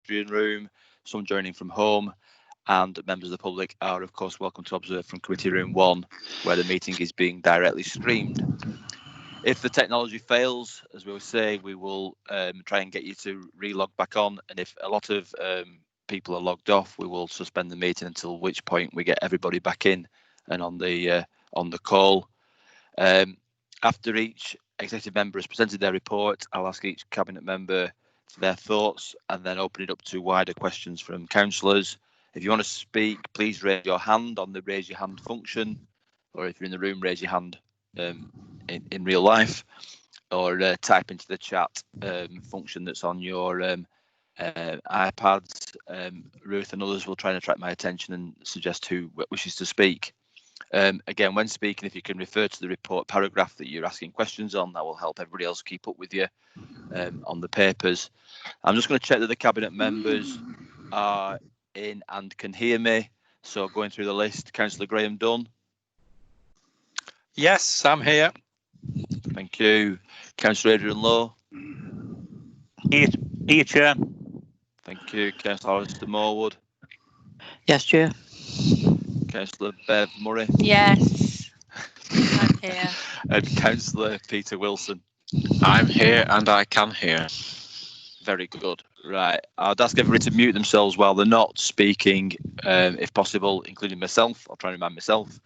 pedestrian room, some joining from home, and members of the public are of course welcome to observe from committee room 1, where the meeting is being directly streamed. If the technology fails, as we always say, we will try and get you to re-log back on, and if a lot of people are logged off, we will suspend the meeting until which point we get everybody back in and on the call. After each executive member has presented their report, I'll ask each cabinet member for their thoughts and then open it up to wider questions from councillors. If you want to speak, please raise your hand on the raise your hand function, or if you're in the room, raise your hand in real life, or type into the chat function that's on your iPads. Ruth and others will try and attract my attention and suggest who wishes to speak. Again, when speaking, if you can refer to the report paragraph that you're asking questions on, that will help everybody else keep up with you on the papers. I'm just going to check that the cabinet members are in and can hear me. So going through the list, Councillor Graham Dunn. Yes, I'm here. Thank you. Councillor Adrian Lowe. Here, Chair. Thank you. Councillor Alistair Morwood. Yes, Chair. Councillor Bev Murray. Yes, I'm here. And Councillor Peter Wilson. I'm here and I can hear. Very good. Right. I'd ask everybody to mute themselves while they're not speaking, if possible, including myself. I'll try and remind myself,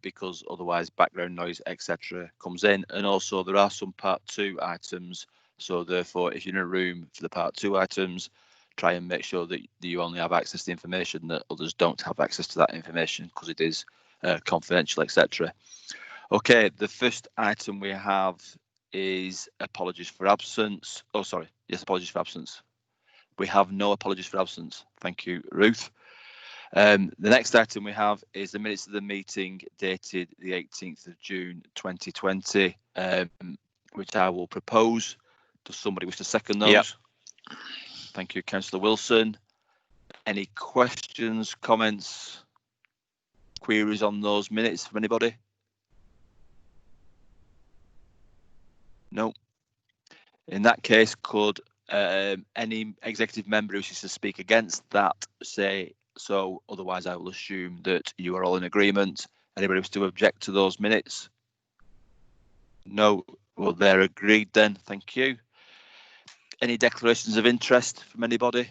because otherwise background noise, etc. comes in. And also there are some part 2 items. So therefore, if you're in a room for the part 2 items, try and make sure that you only have access to the information, that others don't have access to that information because it is confidential, etc. Okay, the first item we have is apologies for absence. Oh, sorry. Yes, apologies for absence. We have no apologies for absence. Thank you, Ruth. The next item we have is the minutes of the meeting dated the 18th of June 2020, which I will propose. Does somebody wish to second those? Yep. Thank you, Councillor Wilson. Any questions, comments, queries on those minutes from anybody? No. In that case, could any executive member who wishes to speak against that say so? Otherwise, I will assume that you are all in agreement. Anybody who wishes to object to those minutes? No. Well, they're agreed then. Thank you. Any declarations of interest from anybody?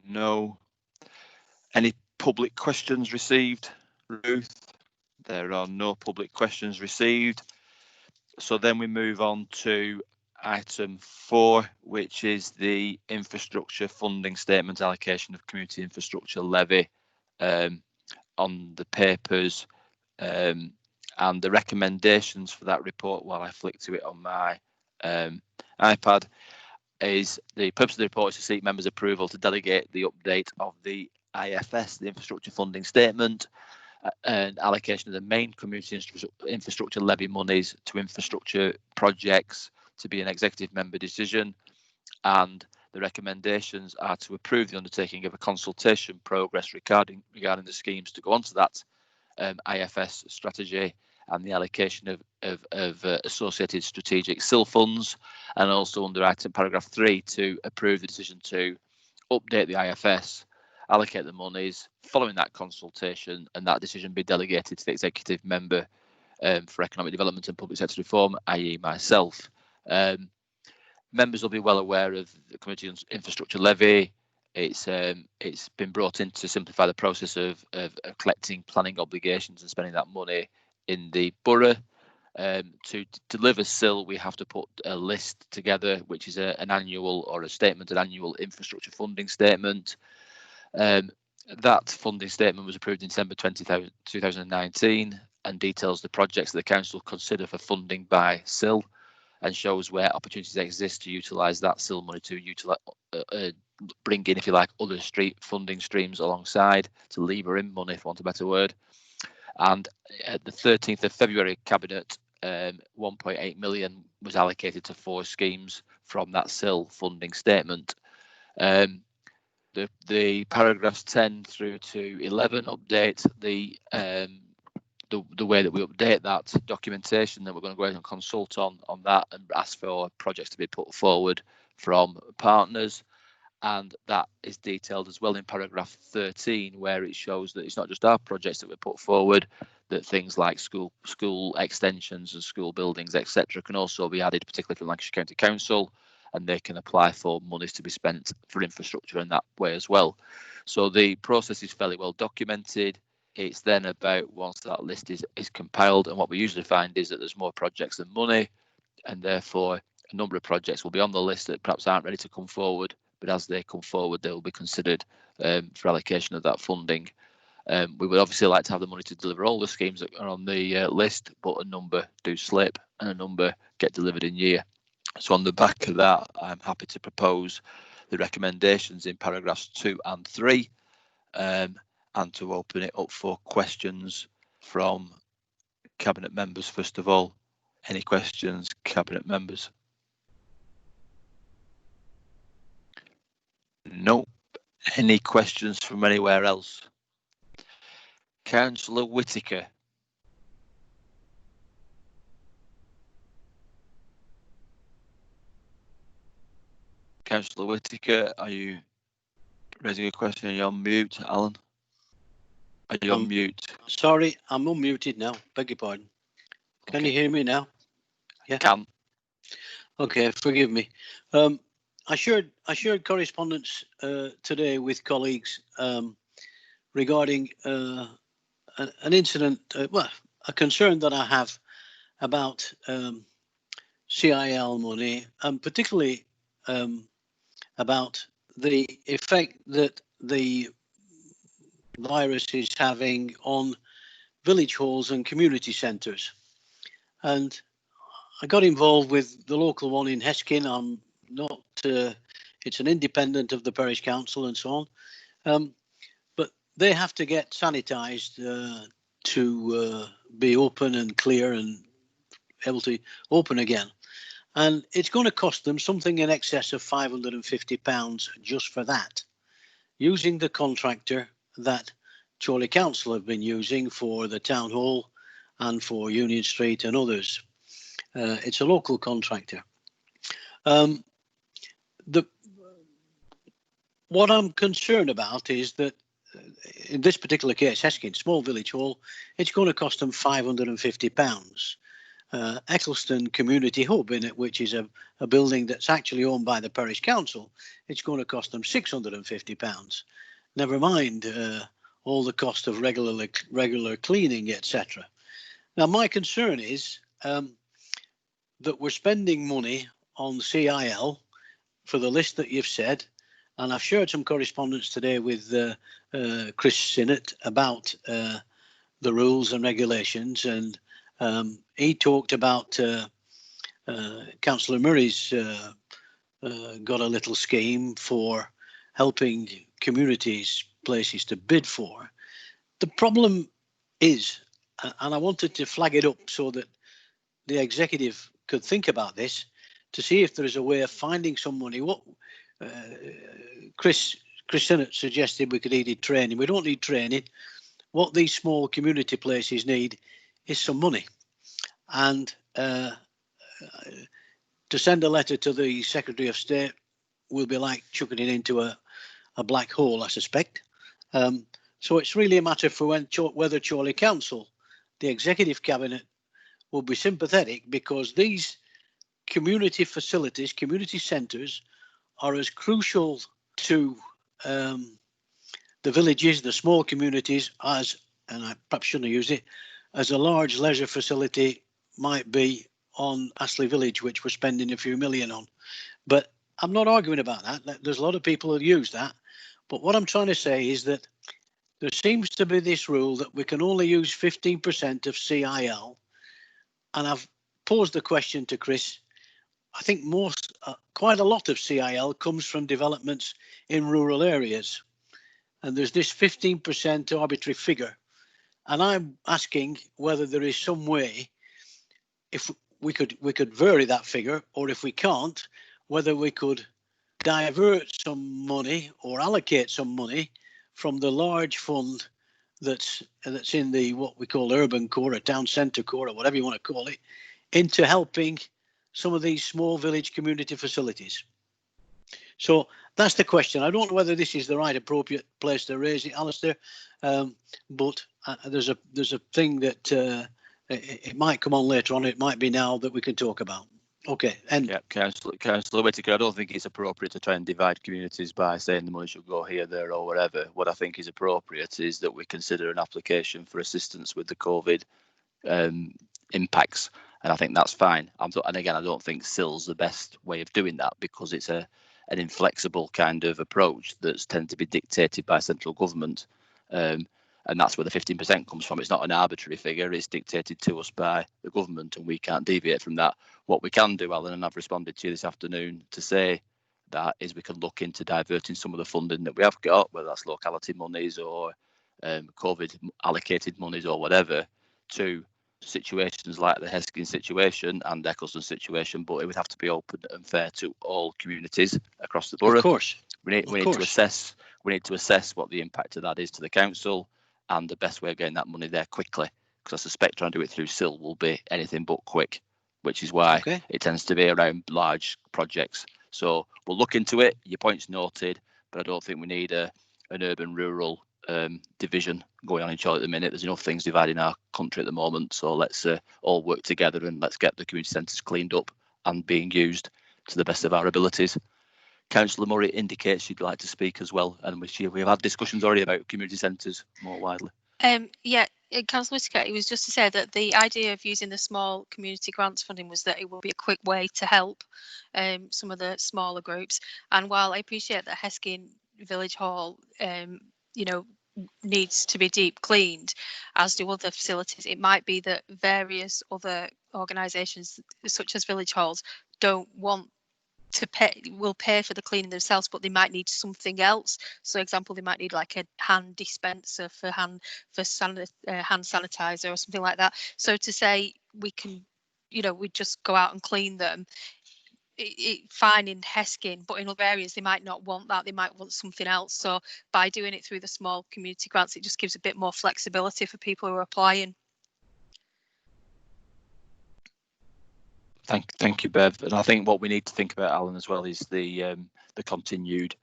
No. Any public questions received, Ruth? There are no public questions received. So then we move on to item 4, which is the infrastructure funding statement allocation of community infrastructure levy on the papers, and the recommendations for that report, while I flick to it on my iPad, is the purpose of the report is to seek members' approval to delegate the update of the IFS, the infrastructure funding statement, and allocation of the main community infrastructure levy monies to infrastructure projects to be an executive member decision. And the recommendations are to approve the undertaking of a consultation progress regarding the schemes to go onto that IFS strategy, and the allocation of associated strategic SIL funds, and also under item paragraph 3 to approve the decision to update the IFS, allocate the monies following that consultation, and that decision be delegated to the executive member for economic development and public sector reform, i.e. myself. Members will be well aware of the community infrastructure levy. It's been brought in to simplify the process of collecting planning obligations and spending that money in the borough. To deliver SIL, we have to put a list together, which is an annual or a statement, an annual infrastructure funding statement. That funding statement was approved in December 2019 and details the projects that the council consider for funding by SIL, and shows where opportunities exist to utilise that SIL money to bring in, if you like, other funding streams alongside, to lever in money, for want of a better word. And at the 13th of February Cabinet, 1.8 million was allocated to 4 schemes from that SIL funding statement. The paragraphs 10 through to 11 update the the way that we update that documentation, that we're going to go ahead and consult on that and ask for projects to be put forward from partners. And that is detailed as well in paragraph 13, where it shows that it's not just our projects that we put forward, that things like school extensions and school buildings, etc., can also be added, particularly from Lancashire County Council, and they can apply for monies to be spent for infrastructure in that way as well. So the process is fairly well documented. It's then about, once that list is compiled, and what we usually find is that there's more projects than money, and therefore a number of projects will be on the list that perhaps aren't ready to come forward, but as they come forward, they will be considered for allocation of that funding. We would obviously like to have the money to deliver all the schemes that are on the list, but a number do slip and a number get delivered in year. So on the back of that, I'm happy to propose the recommendations in paragraphs 2 and 3, and to open it up for questions from Cabinet members first of all. Any questions, Cabinet members? No. Any questions from anywhere else? Councillor Whitaker. Councillor Whitaker, are you raising a question? Are you on mute, Alan? Are you on mute? Sorry, I'm unmuted now. Beg your pardon. Can you hear me now? Yeah. Can. Okay, forgive me. I shared correspondence today with colleagues regarding an incident, well, a concern that I have about CIL money, and particularly about the effect that the virus is having on village halls and community centres. And I got involved with the local one in Heskin. I'm not, it's an independent of the parish council and so on. But they have to get sanitised to be open and clear and able to open again. And it's going to cost them something in excess of £550 just for that, using the contractor that Chorley Council have been using for the town hall and for Union Street and others. It's a local contractor. What I'm concerned about is that in this particular case, Heskin, small village hall, it's going to cost them £550. Eccleston Community Hub, in it, which is a building that's actually owned by the parish council, it's going to cost them £650. Never mind all the cost of regular cleaning, etc. Now, my concern is that we're spending money on CIL for the list that you've said, and I've shared some correspondence today with Chris Sinnott about the rules and regulations, and he talked about Councillor Murray's got a little scheme for helping communities, places to bid for. The problem is, and I wanted to flag it up so that the executive could think about this, to see if there is a way of finding some money. What Chris Sinnott suggested we could need training. We don't need training. What these small community places need is some money. And to send a letter to the Secretary of State will be like chucking it into a black hole, I suspect. So it's really a matter for whether Chorley Council, the Executive Cabinet, will be sympathetic, because these community facilities, community centres, are as crucial to the villages, the small communities, as, and I perhaps shouldn't have used it, as a large leisure facility might be on Astley Village, which we're spending a few million on. But I'm not arguing about that. There's a lot of people who use that. But what I'm trying to say is that there seems to be this rule that we can only use 15% of CIL. And I've posed the question to Chris. I think quite a lot of CIL comes from developments in rural areas. And there's this 15% arbitrary figure. And I'm asking whether there is some way, if we could vary that figure, or if we can't, whether we could divert some money or allocate some money from the large fund that's in the what we call urban core or town centre core or whatever you want to call it, into helping some of these small village community facilities. So that's the question. I don't know whether this is the right appropriate place to raise it, Alistair, but there's a thing that it might come on later on. It might be now that we can talk about. Okay. And yeah, Councillor Whitaker, I don't think it's appropriate to try and divide communities by saying the money should go here, there, or wherever. What I think is appropriate is that we consider an application for assistance with the COVID impacts, and I think that's fine. And again, I don't think SIL's the best way of doing that because it's an inflexible kind of approach that's tend to be dictated by central government. And that's where the 15% comes from. It's not an arbitrary figure. It's dictated to us by the government, and we can't deviate from that. What we can do, Alan, and I've responded to you this afternoon to say that, is we can look into diverting some of the funding that we have got, whether that's locality monies or COVID allocated monies or whatever, to situations like the Heskin situation and Eccleston situation, but it would have to be open and fair to all communities across the borough. of course, we need to assess what the impact of that is to the council, and the best way of getting that money there quickly, because I suspect trying to do it through SIL will be anything but quick, which is why it tends to be around large projects. So we'll look into it. Your point's noted, but I don't think we need an urban-rural division going on in Chorley at the minute. There's enough things dividing our country at the moment, so let's all work together and let's get the community centres cleaned up and being used to the best of our abilities. Councillor Murray indicates she'd like to speak as well, and we've had discussions already about community centres more widely. Yeah, Councillor Whitaker, it was just to say that the idea of using the small community grants funding was that it will be a quick way to help some of the smaller groups. And while I appreciate that Heskin Village Hall, needs to be deep cleaned, as do other facilities, it might be that various other organisations, such as village halls, don't want will pay for the cleaning themselves, but they might need something else. So, example, they might need like a hand dispenser for hand sanitizer or something like that. So to say we can, we just go out and clean them, fine in Heskin, but in other areas they might not want that. They might want something else. So by doing it through the small community grants, it just gives a bit more flexibility for people who are applying. Thank you, Bev. And I think what we need to think about, Alan, as well, is the continued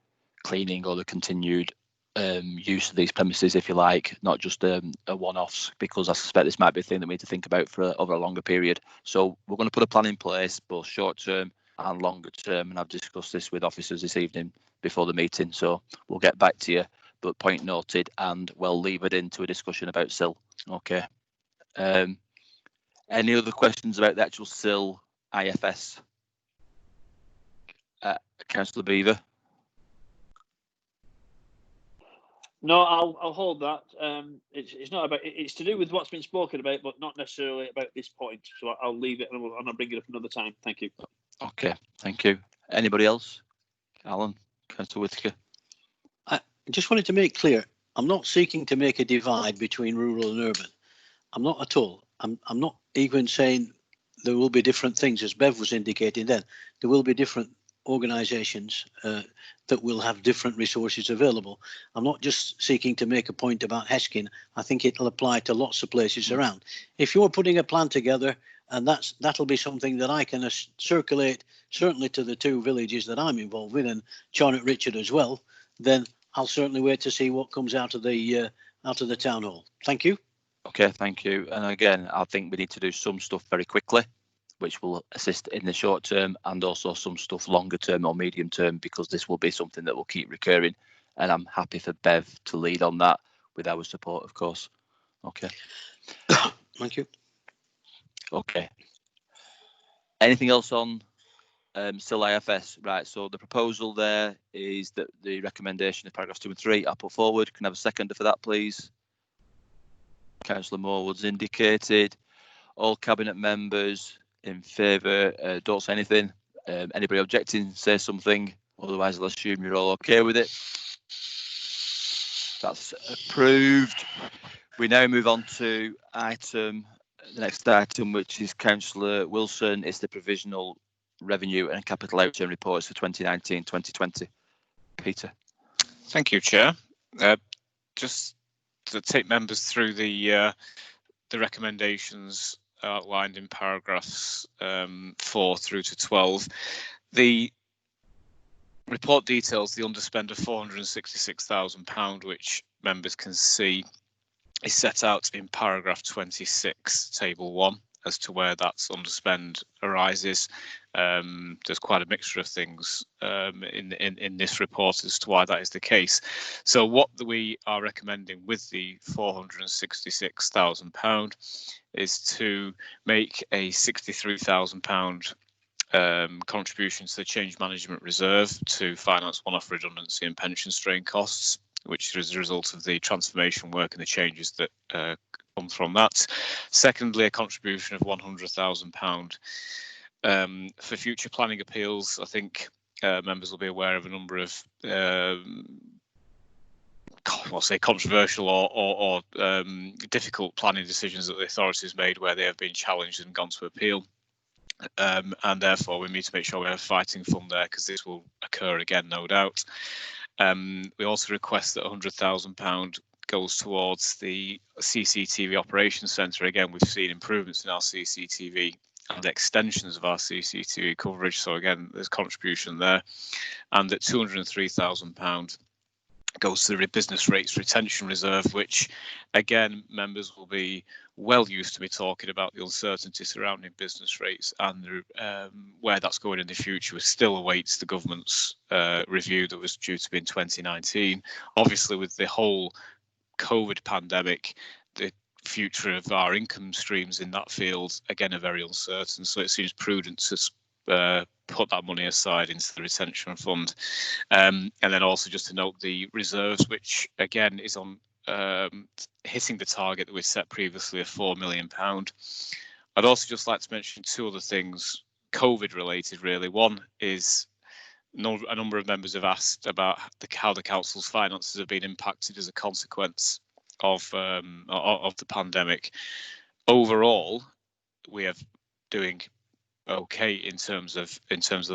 cleaning or the continued use of these premises, if you like, not just a one-offs, because I suspect this might be a thing that we need to think about for over a longer period. So we're going to put a plan in place, both short-term and longer term, and I've discussed this with officers this evening before the meeting, so we'll get back to you, but point noted, and we'll leave it into a discussion about SIL. Okay. Any other questions about the actual SIL IFS? Councillor Beaver. No, I'll hold that. It's not about. It's to do with what's been spoken about, but not necessarily about this point. So I'll leave it and I'll bring it up another time. Thank you. Okay, thank you. Anybody else? Alan, Councillor Whitaker. I just wanted to make clear, I'm not seeking to make a divide between rural and urban. I'm not at all. I'm not even saying there will be different things, as Bev was indicating then. There will be different organisations that will have different resources available. I'm not just seeking to make a point about Heskin. I think it'll apply to lots of places around. If you're putting a plan together, and that'll be something that I can circulate, certainly to the two villages that I'm involved with, and Charnock Richard as well, then I'll certainly wait to see what comes out of the town hall. Thank you. Okay, thank you. And again, I think we need to do some stuff very quickly, which will assist in the short term, and also some stuff longer term or medium term, because this will be something that will keep recurring. And I'm happy for Bev to lead on that with our support, of course. Okay. Thank you. Okay. Anything else on SIL IFS? Right, so the proposal there is that the recommendation of paragraphs 2 and 3 are put forward. Can I have a seconder for that, please? Councillor Morwood's indicated. All cabinet members in favour, don't say anything. Anybody objecting, say something. Otherwise, I'll assume you're all okay with it. That's approved. We now move on to the next item, which is Councillor Wilson. It's the provisional revenue and capital outlay reports for 2019-2020. Peter. Thank you, Chair. Just to take members through the recommendations outlined in paragraphs 4 through to 12. The report details the underspend of £466,000, which members can see is set out in paragraph 26, table 1, as to where that underspend arises. There's quite a mixture of things in this report as to why that is the case. So what we are recommending with the £466,000 is to make a £63,000 contribution to the change management reserve to finance one-off redundancy and pension strain costs, which is a result of the transformation work and the changes that come from that. Secondly, a contribution of £100,000 for future planning appeals. I think members will be aware of a number of I'll say controversial or difficult planning decisions that the authorities made where they have been challenged and gone to appeal. And therefore we need to make sure we have a fighting fund there, because this will occur again, no doubt. We also request that £100,000 goes towards the CCTV operations centre. Again, we've seen improvements in our CCTV and extensions of our CCTV coverage, so again there's contribution there. And that £203,000 goes to the business rates retention reserve, which again members will be well used to me talking about the uncertainty surrounding business rates and where that's going in the future. It still awaits the government's review that was due to be in 2019. Obviously, with the whole COVID pandemic, the future of our income streams in that field again are very uncertain, so it seems prudent to put that money aside into the retention fund. And then also just to note the reserves, which again is on hitting the target that we set previously of £4 million. I'd also just like to mention two other things COVID related really. One is a number of members have asked about how the council's finances have been impacted as a consequence of the pandemic. Overall, we are doing okay in terms of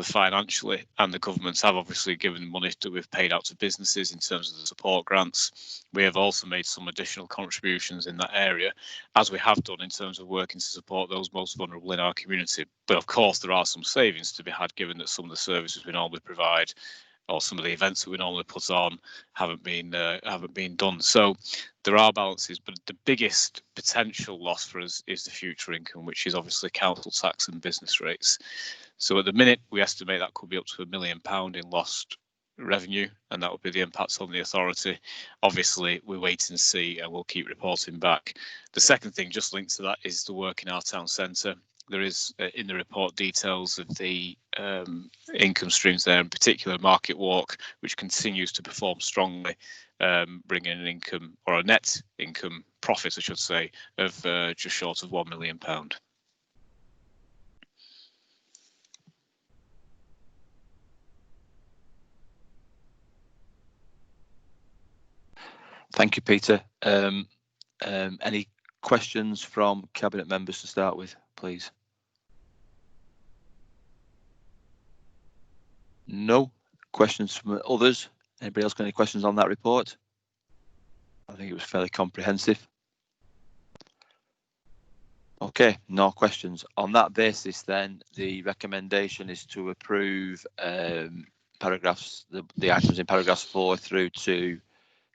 financially, and the governments have obviously given money that we've paid out to businesses in terms of the support grants. We have also made some additional contributions in that area, as we have done in terms of working to support those most vulnerable in our community. But of course there are some savings to be had, given that some of the services we normally provide or some of the events that we normally put on haven't been done. So there are balances, but the biggest potential loss for us is the future income, which is obviously council tax and business rates. So at the minute, we estimate that could be up to £1 million in lost revenue, and that would be the impacts on the authority. Obviously, we wait and see, and we'll keep reporting back. The second thing just linked to that is the work in our town centre. There is in the report details of the income streams there, in particular Market Walk, which continues to perform strongly, bringing an income, or a net income profit, I should say, of just short of £1 million. Thank you, Peter. Any questions from Cabinet members to start with, please? No questions from others. Anybody else got any questions on that report? I think it was fairly comprehensive. Okay, no questions. On that basis, then the recommendation is to approve paragraphs, the items in paragraphs 4 through to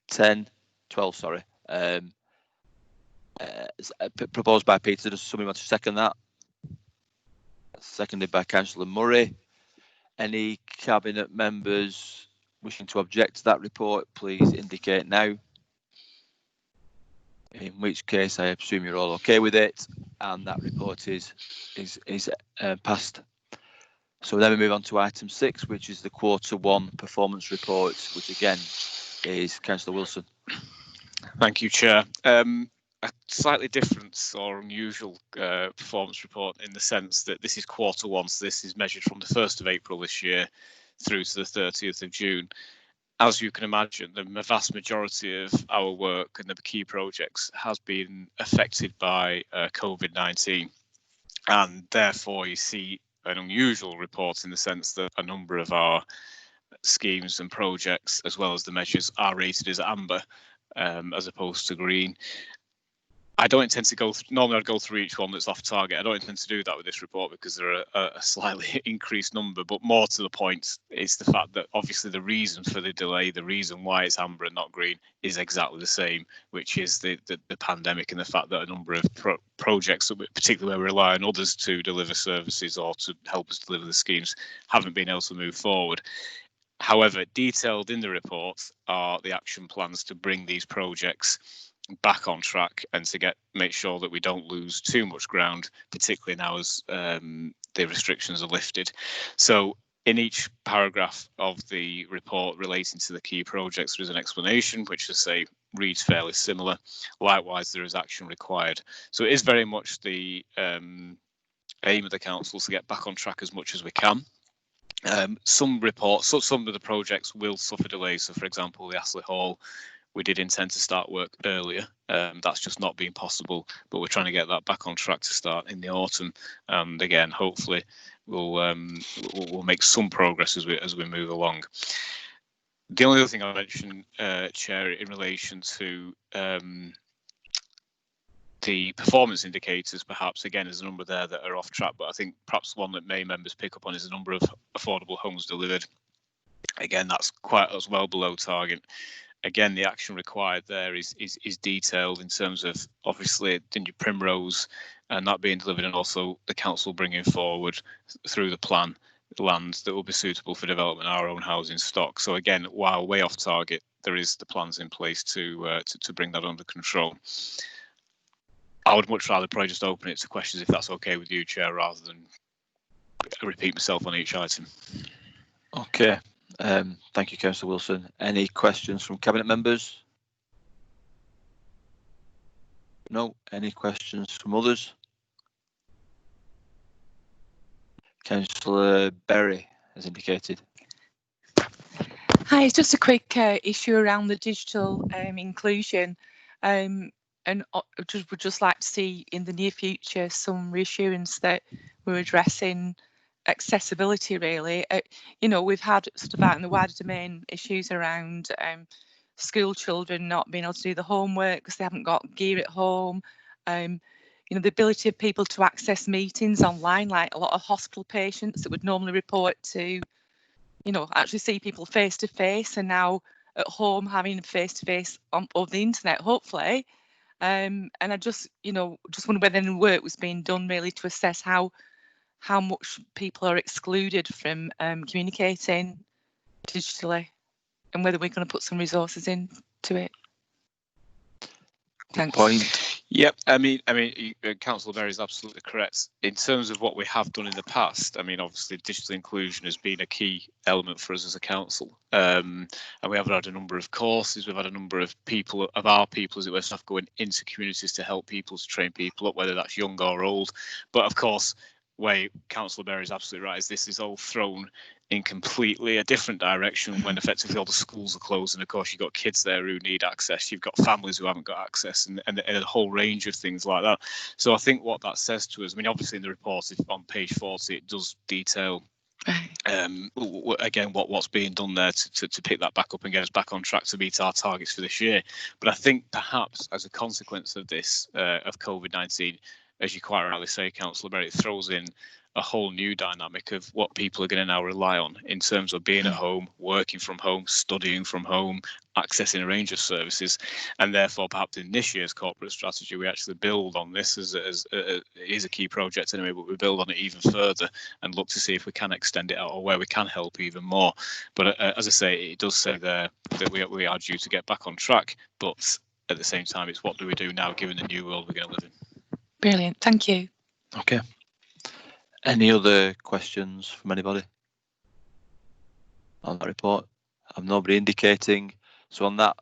12. Sorry. Proposed by Peter. Does somebody want to second that? Seconded by Councillor Murray. Any Cabinet members wishing to object to that report, please indicate now. In which case, I assume you're all okay with it, and that report is passed. So then we move on to item 6, which is the Q1 performance report, which again is Councillor Wilson. Thank you, Chair. A slightly different or unusual performance report in the sense that this is Q1, so this is measured from the 1st of April this year through to the 30th of June. As you can imagine, the vast majority of our work and the key projects has been affected by COVID-19, and therefore you see an unusual report in the sense that a number of our schemes and projects, as well as the measures, are rated as amber. as opposed to green. I don't intend to go normally I'd go through each one that's off target. I don't intend to do that with this report because they're a slightly increased number, but more to the point is the fact that obviously the reason for the delay, the reason why it's amber and not green is exactly the same, which is the pandemic and the fact that a number of projects, particularly where we rely on others to deliver services or to help us deliver the schemes, haven't been able to move forward. However, detailed in the report are the action plans to bring these projects back on track and to make sure that we don't lose too much ground, particularly now as the restrictions are lifted. So in each paragraph of the report relating to the key projects, there is an explanation, which I say reads fairly similar. Likewise, there is action required. So it is very much the aim of the council to get back on track as much as we can. Some reports, some of the projects will suffer delays. So, for example, the Astley Hall, we did intend to start work earlier. That's just not been possible, but we're trying to get that back on track to start in the autumn. And again, hopefully, we'll make some progress as we move along. The only other thing I'll mention, Chair, in relation to the performance indicators, perhaps again, there's a number there that are off track, but I think perhaps one that may members pick up on is the number of affordable homes delivered. Again, that's well below target. Again, the action required there is detailed in terms of obviously the new Primrose and that being delivered, and also the council bringing forward through the plan land that will be suitable for development of our own housing stock. So again, while way off target, there is the plans in place to bring that under control. I would much rather probably just open it to questions if that's okay with you, Chair, rather than repeat myself on each item. Okay. Thank you, Councillor Wilson. Any questions from Cabinet members? No. Any questions from others? Councillor Berry has indicated. Hi, it's just a quick issue around the digital inclusion, and would just like to see in the near future some reassurance that we're addressing accessibility. Really, we've had sort of out in the wider domain issues around school children not being able to do the homework because they haven't got gear at home. The ability of people to access meetings online, like a lot of hospital patients that would normally report to, actually see people face to face, and now at home having face to face over the internet, hopefully. And I just wonder whether any work was being done really to assess how much people are excluded from communicating digitally, and whether we're going to put some resources into it. Thanks. Point. Yep, I mean, Councillor Berry is absolutely correct. In terms of what we have done in the past, I mean, obviously digital inclusion has been a key element for us as a council. And we have had a number of courses, we've had a number of our people, as it were, staff going into communities to help people, to train people up, whether that's young or old. But of course, where Councillor Berry is absolutely right, is this is all thrown in completely a different direction when effectively all the schools are closed, and of course you've got kids there who need access, you've got families who haven't got access, and a whole range of things like that. So I think what that says to us, I mean, obviously in the report on page 40 it does detail again what's being done there to pick that back up and get us back on track to meet our targets for this year. But I think perhaps as a consequence of this of COVID-19, as you quite rightly say, Councillor Berry, it throws in a whole new dynamic of what people are going to now rely on in terms of being at home, working from home, studying from home, accessing a range of services, and therefore perhaps in this year's corporate strategy we actually build on this as it is a key project anyway, but we build on it even further and look to see if we can extend it out or where we can help even more. But as I say, it does say there that we are due to get back on track, but at the same time it's what do we do now given the new world we're going to live in. Brilliant, thank you. Okay. Any other questions from anybody on that report? I've nobody indicating. So on that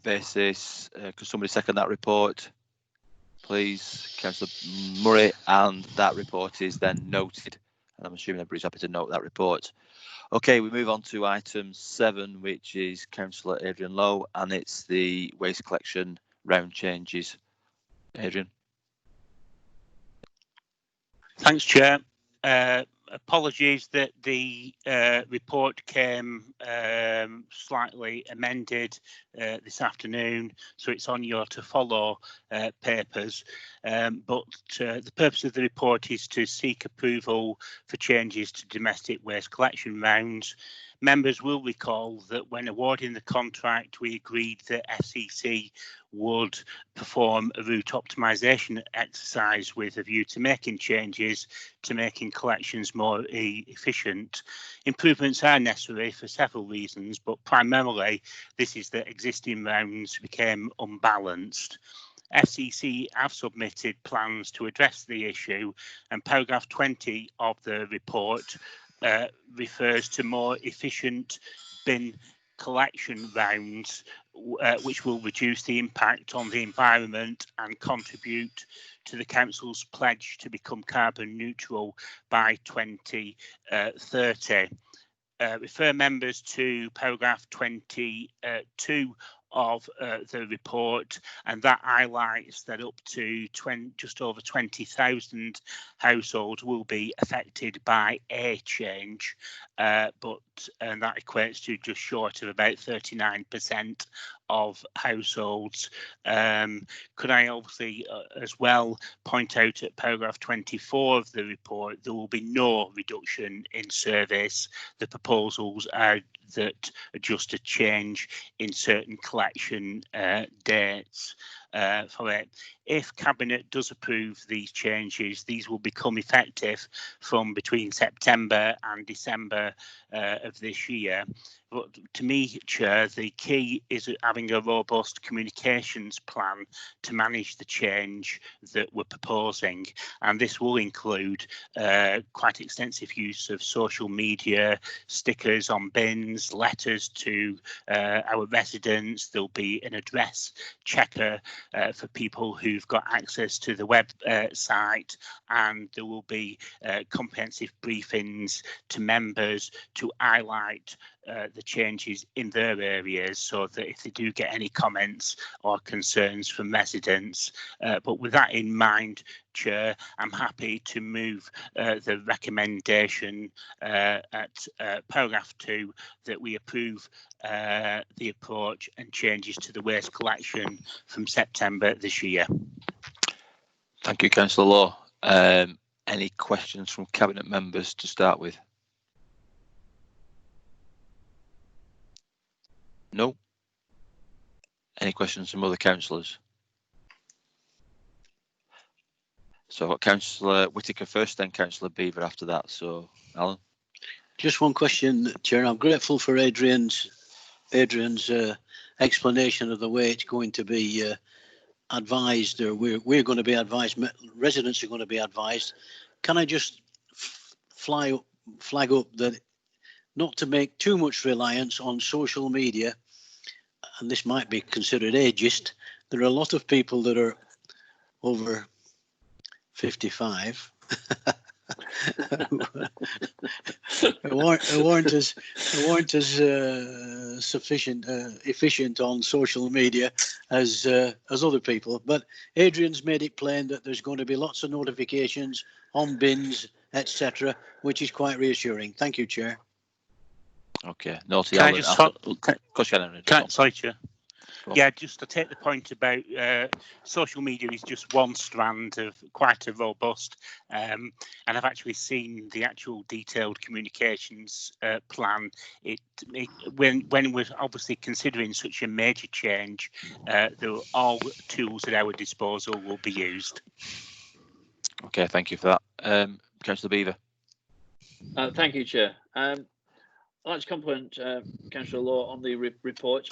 basis, could somebody second that report, please? Councillor Murray, and that report is then noted. And I'm assuming everybody's happy to note that report. Okay, we move on to item 7, which is Councillor Adrian Lowe, and it's the waste collection round changes. Adrian. Thanks, Chair. apologies that the report came slightly amended this afternoon, so it's on your to follow papers. But the purpose of the report is to seek approval for changes to domestic waste collection rounds. Members will recall that when awarding the contract, we agreed that FCC would perform a route optimisation exercise with a view to making changes to making collections more efficient. Improvements are necessary for several reasons, but primarily this is that existing rounds became unbalanced. FCC have submitted plans to address the issue, and paragraph 20 of the report refers to more efficient bin collection rounds, which will reduce the impact on the environment and contribute to the council's pledge to become carbon neutral by 2030. Refer members to paragraph 22 of the report, and that highlights that up to just over 20,000 households will be affected by a change, and that equates to just short of about 39% of households. Could I obviously as well point out at paragraph 24 of the report, there will be no reduction in service. The proposals are that just a change in certain collection dates for it. If Cabinet does approve these changes, these will become effective from between September and December of this year. But to me, Chair, the key is having a robust communications plan to manage the change that we're proposing. And this will include quite extensive use of social media, stickers on bins, letters to our residents. There'll be an address checker for people who've got access to the website, and there will be comprehensive briefings to members to highlight the changes in their areas, so that if they do get any comments or concerns from residents. But with that in mind, Chair, I'm happy to move the recommendation at paragraph 2 that we approve the approach and changes to the waste collection from September this year. Thank you, Councillor Law. Any questions from Cabinet members to start with? No. Any questions from other councillors? So I've got Councillor Whittaker first, then Councillor Beaver after that. So, Alan? Just one question, Chair. I'm grateful for Adrian's explanation of the way it's going to be advised, or we're going to be advised, residents are going to be advised. Can I just flag up that not to make too much reliance on social media, and this might be considered ageist. There are a lot of people that are over 55 who weren't as efficient on social media as other people. But Adrian's made it plain that there's going to be lots of notifications on bins, etc., which is quite reassuring. Thank you, Chair. Okay. Naughty Can I Alan. just sorry, Chair. Yeah, just to take the point about social media is just one strand of quite a robust, and I've actually seen the actual detailed communications plan. When we're obviously considering such a major change, all tools at our disposal will be used. Okay, thank you for that. Councillor Beaver. Thank you, Chair. I'd like to compliment Councillor Law on the report.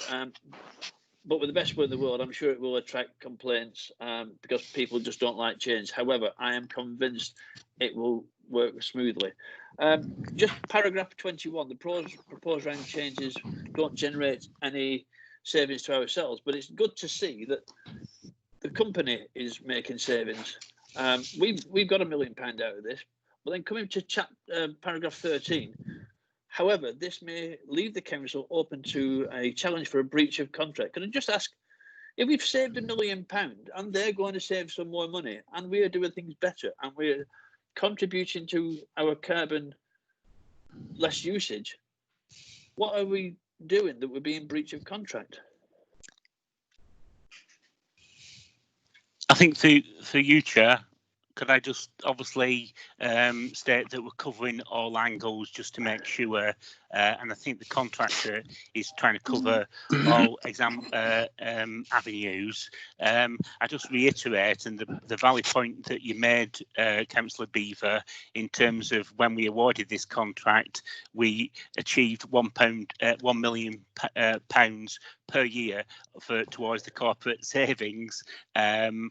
But with the best will in the world, I'm sure it will attract complaints because people just don't like change. However, I am convinced it will work smoothly. Just paragraph 21, the proposed round changes don't generate any savings to ourselves, but it's good to see that the company is making savings. We've got £1 million out of this, but then coming to paragraph 13, however, this may leave the council open to a challenge for a breach of contract. Can I just ask, if we've saved £1 million and they're going to save some more money and we are doing things better and we're contributing to our carbon less usage, what are we doing that would be in breach of contract? I think through you, Chair, could I just obviously state that we're covering all angles just to make sure, and I think the contractor is trying to cover all avenues. I just reiterate, and the valid point that you made, Councillor Beaver, in terms of when we awarded this contract, we achieved £1 million per year towards the corporate savings, and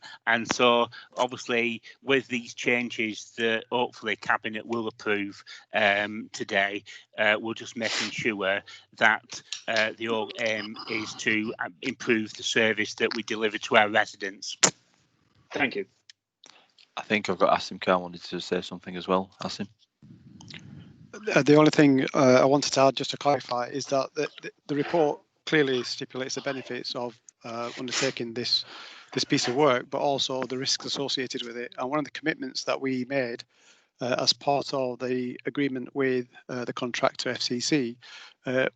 so obviously with these changes that hopefully Cabinet will approve today, we're just making sure that the whole aim is to improve the service that we deliver to our residents. Thank you. I think I've got Asim Khan wanted to say something as well. Asim. The only thing I wanted to add, just to clarify, is that the report clearly stipulates the benefits of undertaking this piece of work, but also the risks associated with it. And one of the commitments that we made as part of the agreement with the contractor FCC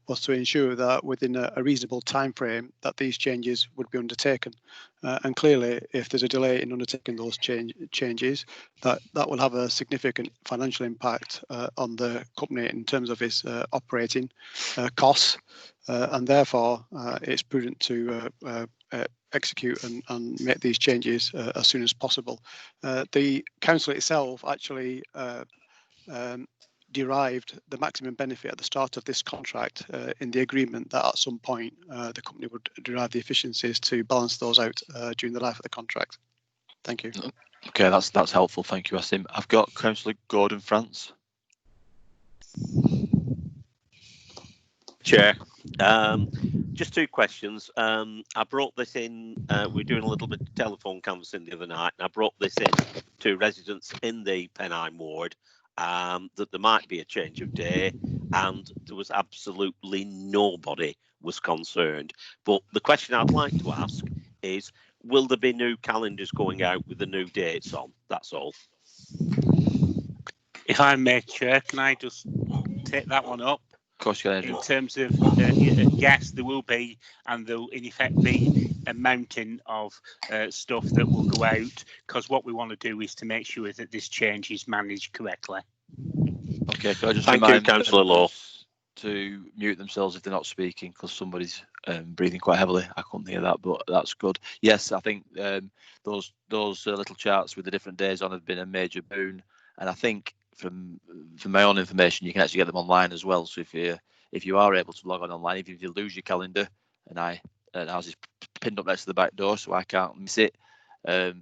was to ensure that within a reasonable time frame that these changes would be undertaken. And clearly, if there's a delay in undertaking those changes, that will have a significant financial impact on the company in terms of its operating costs. And therefore, it's prudent to execute and make these changes as soon as possible. The council itself actually derived the maximum benefit at the start of this contract in the agreement that at some point the company would derive the efficiencies to balance those out during the life of the contract. Thank you. Okay, that's helpful. Thank you, Asim. I've got Councillor Gordon France. Chair, just two questions. I brought this in, we were doing a little bit of telephone canvassing the other night, and I brought this in to residents in the Pennine ward that there might be a change of day, and there was absolutely nobody was concerned. But the question I'd like to ask is, will there be new calendars going out with the new dates on? That's all. If I may, Chair, can I just take that one up? Of course, you can. In terms of, yes, there will be, and there will in effect be a mountain of stuff that will go out, because what we want to do is to make sure that this change is managed correctly. Okay, can I just Thank you, Councillor Law, to mute themselves if they're not speaking, because somebody's breathing quite heavily. I couldn't hear that, but that's good. Yes, I think those little charts with the different days on have been a major boon, and I think from my own information, you can actually get them online as well. So if you are able to log on online, even if you lose your calendar, and ours is pinned up next to the back door, so I can't miss it. There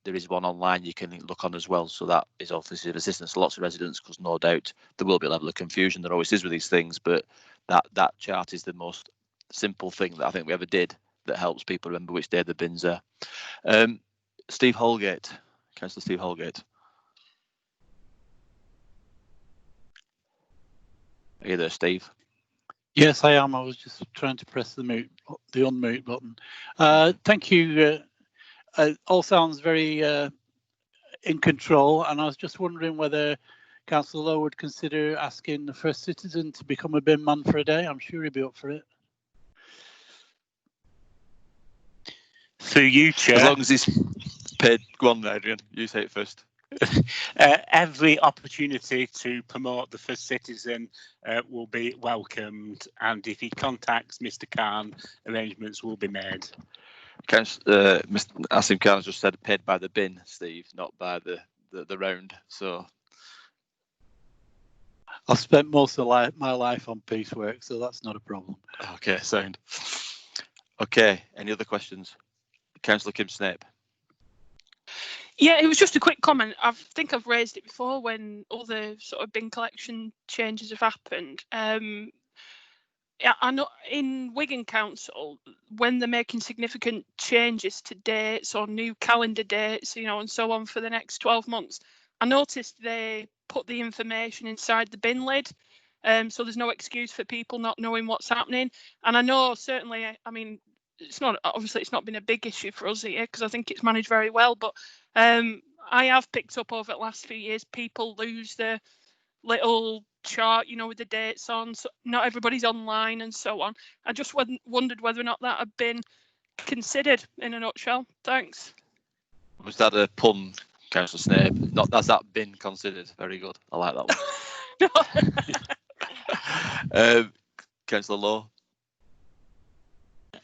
is one online you can look on as well. So that is obviously of assistance to lots of residents, because no doubt there will be a level of confusion. There always is with these things, but that chart is the most simple thing that I think we ever did that helps people remember which day the bins are. Steve Holgate, Councillor Steve Holgate. Are you there, Steve? Yes, I am. I was just trying to press the unmute button. Thank you. All sounds very in control, and I was just wondering whether Councillor Lowe would consider asking the first citizen to become a bin man for a day. I'm sure he'd be up for it. Through you, Chair. As long as he's paid. Go on, Adrian. You say it first. Every opportunity to promote the first citizen will be welcomed, and if he contacts Mr. Khan, arrangements will be made. Mr. Asim Khan has just said paid by the bin, Steve, not by the round. So I've spent most of my life on piecework, so that's not a problem. Okay, sound. Okay, any other questions? Councillor Kim Snape. Yeah, it was just a quick comment. I think I've raised it before when other sort of bin collection changes have happened. Yeah, I know in Wigan Council, when they're making significant changes to dates or new calendar dates, and so on for the next 12 months, I noticed they put the information inside the bin lid. So there's no excuse for people not knowing what's happening. And I know certainly, I mean, it's not been a big issue for us here because I think it's managed very well, but I have picked up over the last few years, people lose the little chart, you know, with the dates on. So not everybody's online and so on. I just wondered whether or not that had been considered in a nutshell. Thanks. Was that a pun, Councillor Snape? Not has that been considered? Very good. I like that one. Councillor Law.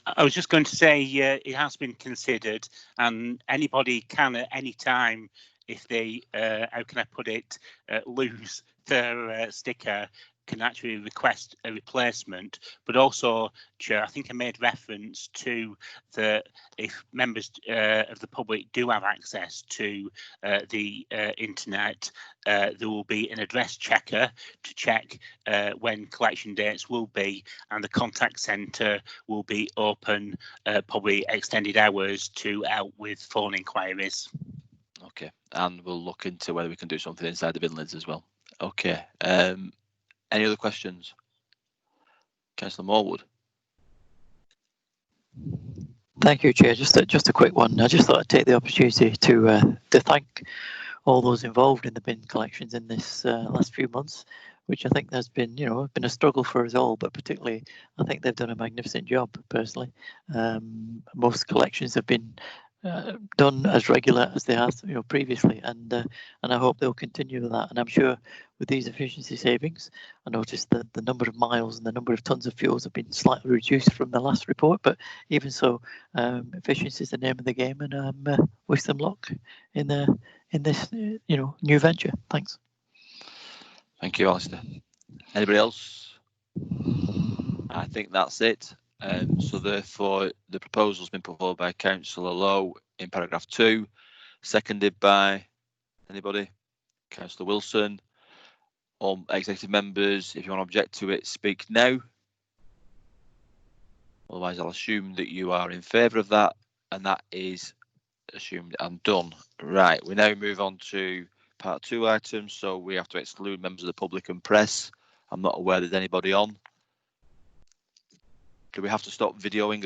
I was just going to say it has been considered, and anybody can at any time, if they, how can I put it, lose their sticker, can actually request a replacement. But also, Chair, I think I made reference to that if members of the public do have access to the internet, there will be an address checker to check when collection dates will be, and the contact centre will be open probably extended hours to help with phone inquiries. Okay, and we'll look into whether we can do something inside the Vinlands as well. Okay. Any other questions? Councillor Morwood. Thank you, Chair. Just a quick one. I just thought I'd take the opportunity to thank all those involved in the bin collections in this last few months, which I think there's been, you know, been a struggle for us all, but particularly I think they've done a magnificent job personally. Most collections have been done as regular as they have, you know, previously, and I hope they'll continue with that. And I'm sure with these efficiency savings, I noticed that the number of miles and the number of tons of fuels have been slightly reduced from the last report. But even so, efficiency is the name of the game, and wish them luck in this you know, new venture. Thanks. Thank you, Alistair. Anybody else? I think that's it. So therefore, the proposal's been put forward by Councillor Lowe in paragraph 2, seconded by anybody? Councillor Wilson. All executive members, if you want to object to it, speak now. Otherwise, I'll assume that you are in favour of that, and that is assumed and done. Right, we now move on to part 2 items, so we have to exclude members of the public and press. I'm not aware there's anybody on. Do we have to stop videoing as